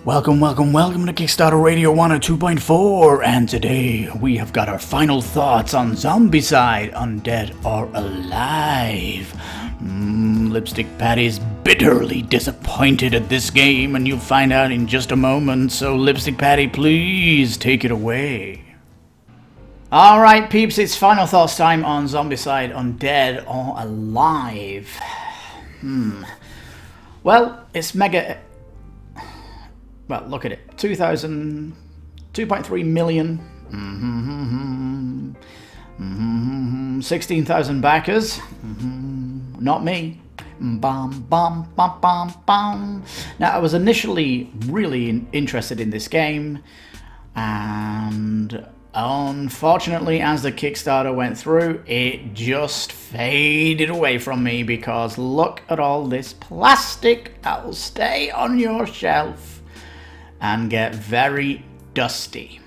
Welcome to Kickstarter Radio 102.4, and today we have got our final thoughts on Zombicide Undead or Alive. Lipstickpaddy's bitterly disappointed at this game, and you'll find out in just a moment, so Lipstickpaddy, please take it away. Alright peeps, it's final thoughts time on Zombicide Undead or Alive. Well, it's mega... Well, look at it. 2.3 million. 16,000 backers. Not me. Bam, bam, bam, bam, bam. Now, I was initially really interested in this game, and unfortunately, as the Kickstarter went through, it just faded away from me because look at all this plastic that will stay on your shelf and get very dusty.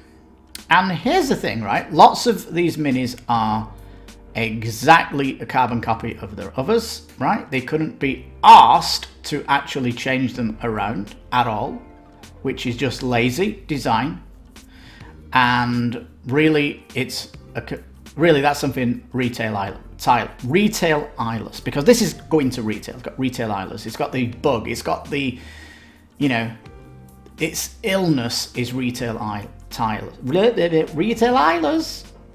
And here's the thing, right? Lots of these minis are exactly a carbon copy of their others, right? They couldn't be asked to actually change them around at all, which is just lazy design. And really, that's something retail eyeless, because this is going to retail. It's got retail eyeless. It's got the bug. It's got the, its illness is retail eyeless,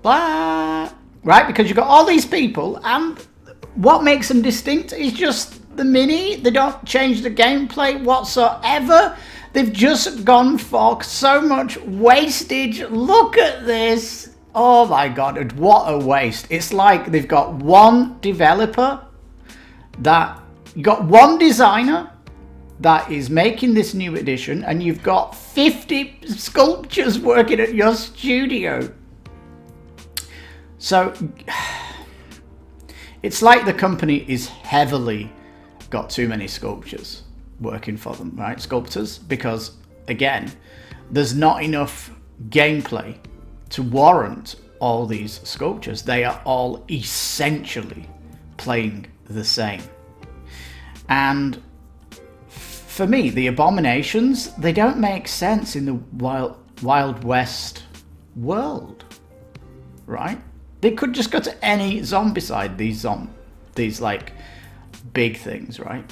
blah, right? Because you've got all these people, and what makes them distinct is just the mini. They don't change the gameplay whatsoever. They've just gone for so much wastage. Look at this. Oh my god, what a waste. It's like they've got one developer, you got one designer that is making this new edition, and you've got 50 sculptures working at your studio. So it's like the company is heavily got too many sculptures working for them, right? Sculptors, because again, there's not enough gameplay to warrant all these sculptures. They are all essentially playing the same. And for me, the abominations, they don't make sense in the Wild West world, right? They could just go to any Zombicide, these like big things, right?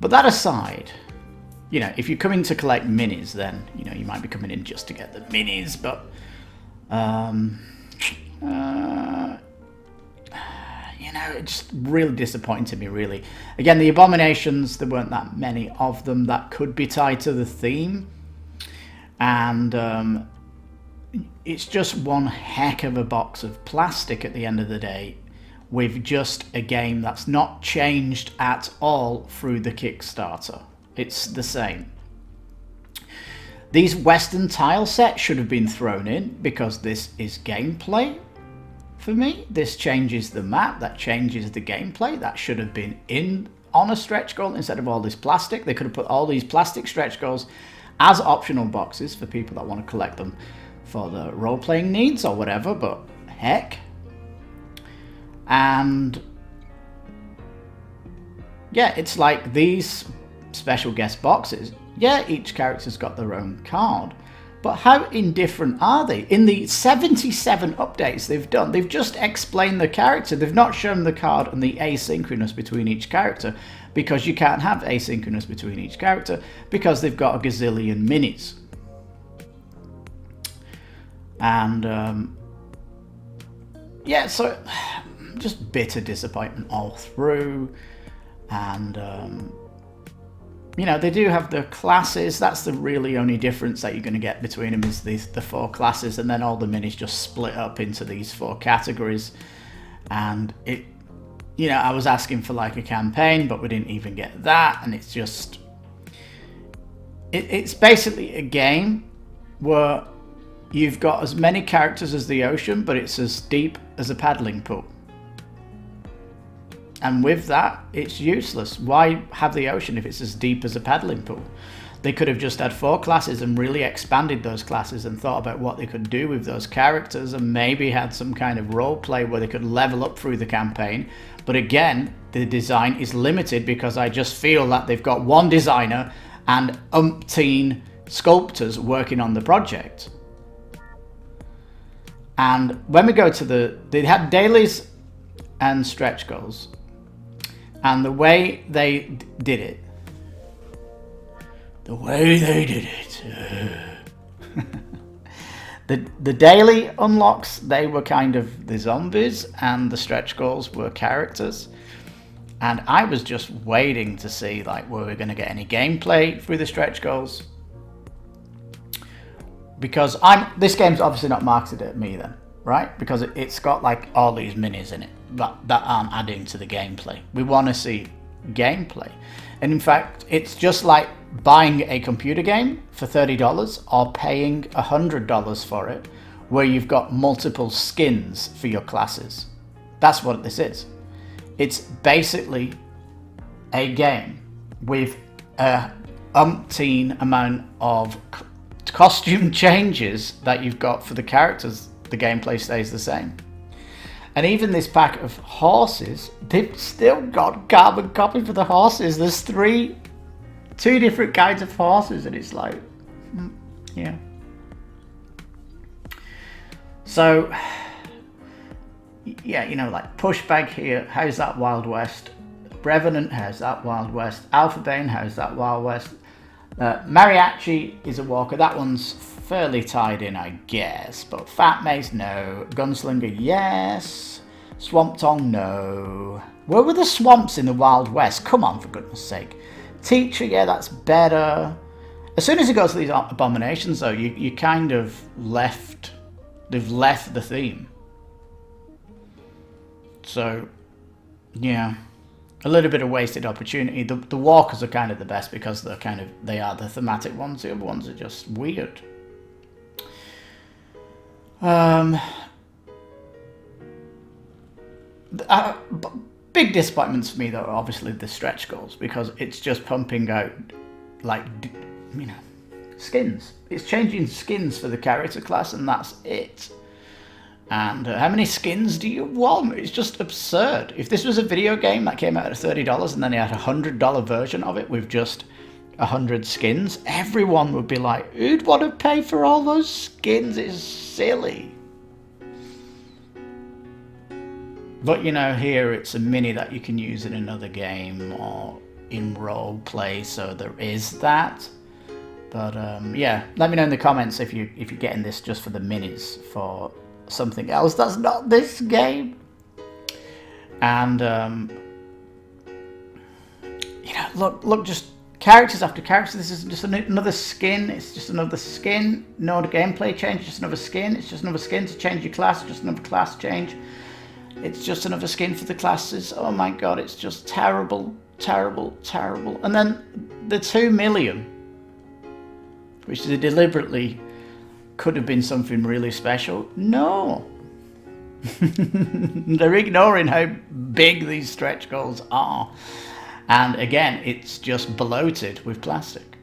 But that aside, if you're coming to collect minis, then you might be coming in just to get the minis, but it just really disappointed me, really. Again, the abominations, there weren't that many of them that could be tied to the theme, and it's just one heck of a box of plastic at the end of the day, with just a game that's not changed at all through the Kickstarter. It's the same. These Western tile sets should have been thrown in, because this is gameplay. For me, this changes the map, that changes the gameplay. That should have been on a stretch goal instead of all this plastic. They could have put all these plastic stretch goals as optional boxes for people that want to collect them for the role-playing needs or whatever, but heck. And yeah, it's like these special guest boxes. Yeah, each character's got their own card, but how indifferent are they? In the 77 updates they've done, they've just explained the character. They've not shown the card and the asynchronous between each character, because you can't have asynchronous between each character because they've got a gazillion minis. And yeah, so just bitter disappointment all through. And they do have the classes. That's the really only difference that you're going to get between them, is the 4 classes, and then all the minis just split up into these 4 categories. And it, I was asking for like a campaign, but we didn't even get that. And it's just, it's basically a game where you've got as many characters as the ocean, but it's as deep as a paddling pool. And with that, it's useless. Why have the ocean if it's as deep as a paddling pool? They could have just had 4 classes and really expanded those classes and thought about what they could do with those characters, and maybe had some kind of role play where they could level up through the campaign. But again, the design is limited because I just feel that they've got one designer and umpteen sculptors working on the project. And when we go to they had dailies and stretch goals, and the way they did it, the daily unlocks, they were kind of the zombies, and the stretch goals were characters. And I was just waiting to see, like, were we going to get any gameplay through the stretch goals? Because this game's obviously not marketed at me then, right? Because it's got like all these minis in it that aren't adding to the gameplay. We want to see gameplay. And in fact, it's just like buying a computer game for $30 or paying $100 for it, where you've got multiple skins for your classes. That's what this is. It's basically a game with a umpteen amount of costume changes that you've got for the characters. The gameplay stays the same. And even this pack of horses, they've still got carbon copy for the horses. There's two different kinds of horses, and it's like, yeah. So, yeah, you know, like Pushbag here, how's that Wild West? Revenant, how's that Wild West? Alpha Bane, how's that Wild West? Mariachi is a walker. That one's fairly tied in, I guess. But Fat Mace, no. Gunslinger, yes. Swamp Tongue, no. Where were the swamps in the Wild West? Come on, for goodness sake. Teacher, yeah, that's better. As soon as you go to these abominations, though, you kind of they've left the theme. So, yeah. A little bit of wasted opportunity. The walkers are kind of the best because they are the thematic ones. The other ones are just weird. Big disappointments for me though are obviously the stretch goals, because it's just pumping out, like, you know, skins. It's changing skins for the character class, and that's it. And how many skins do you want? It's just absurd. If this was a video game that came out at $30 and then they had a $100 version of it with just 100 skins, everyone would be like, who'd want to pay for all those skins? It's silly. But you know, here it's a mini that you can use in another game or in role play, so there is that. But yeah, let me know in the comments if you're getting this just for the minis, for something else that's not this game. And you know, look, just characters after characters. This is just another skin. It's just another skin. No gameplay change. Just another skin. It's just another skin to change your class. Just another class change. It's just another skin for the classes. Oh my god, it's just terrible, terrible, terrible. And then the 2 million, which they deliberately could have been something really special. No. They're ignoring how big these stretch goals are. And again, it's just bloated with plastic.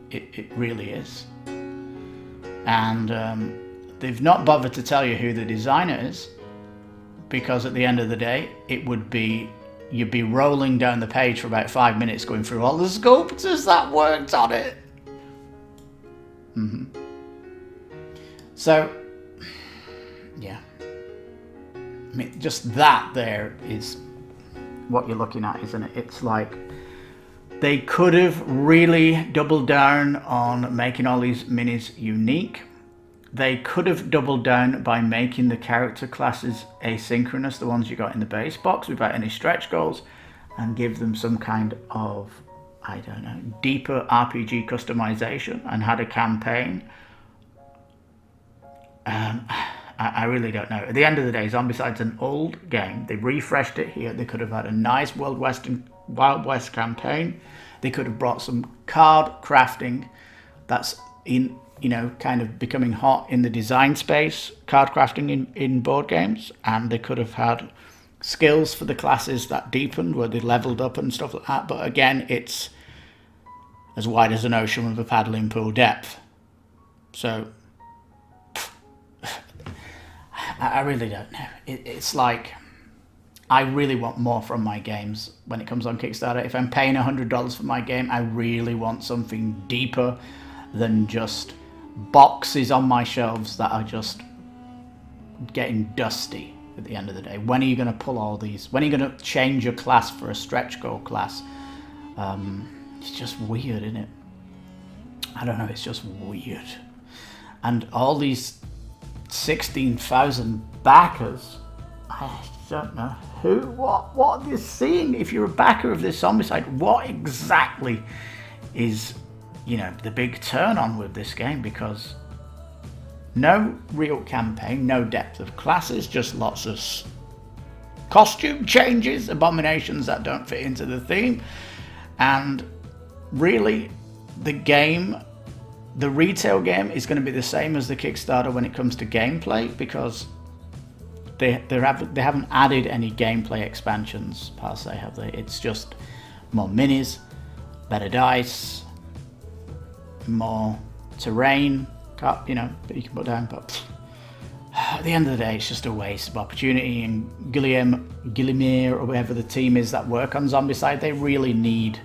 It really is. And they've not bothered to tell you who the designer is, because at the end of the day, you'd be rolling down the page for about 5 minutes going through all the sculptors that worked on it. So, yeah. I mean, just that there is what you're looking at, isn't it? It's like they could have really doubled down on making all these minis unique. They could have doubled down by making the character classes asynchronous, the ones you got in the base box, without any stretch goals, and give them some kind of, I don't know, deeper RPG customization, and had a campaign. I really don't know. At the end of the day, Zombicide's an old game. They refreshed it here. They could have had a nice Wild West campaign. They could have brought some card crafting that's in, you know, kind of becoming hot in the design space, card crafting in board games. And they could have had skills for the classes that deepened, where they leveled up and stuff like that. But again, it's as wide as an ocean with a paddling pool depth. So I really don't know. It's like, I really want more from my games when it comes on Kickstarter. If I'm paying $100 for my game, I really want something deeper than just boxes on my shelves that are just getting dusty at the end of the day. When are you going to pull all these? When are you going to change your class for a stretch goal class? It's just weird, isn't it? I don't know, it's just weird. And all these 16,000 backers, I don't know what are you seeing? If you're a backer of this Zombicide, what exactly is, you know, the big turn on with this game? Because no real campaign, no depth of classes, just lots of costume changes, abominations that don't fit into the theme. And really, the game, the retail game, is going to be the same as the Kickstarter when it comes to gameplay, because they haven't added any gameplay expansions per se, have they? It's just more minis, better dice, more terrain, you know, that you can put down. But at the end of the day, it's just a waste of opportunity. And Guillemire, or whatever the team is that work on Zombicide, they really need.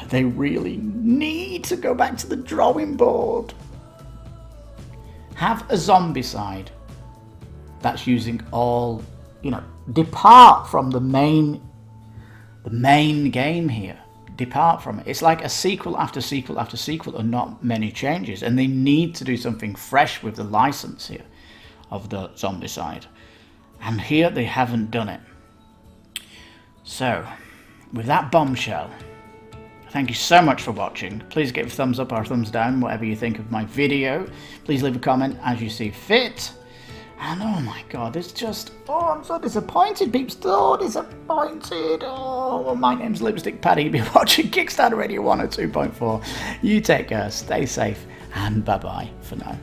They really need to go back to the drawing board. Have a Zombicide that's using all, you know, depart from the main game here. Depart from it. It's like a sequel after sequel after sequel and not many changes. And they need to do something fresh with the license here of the Zombicide. And here they haven't done it. So, with that bombshell, thank you so much for watching. Please give a thumbs up or thumbs down, whatever you think of my video. Please leave a comment as you see fit. And oh my god, it's just, oh, I'm so disappointed, peeps. So disappointed. Oh, well, my name's Lipstickpaddy. You've been watching Kickstarter Radio 102.4. You take care, stay safe, and bye-bye for now.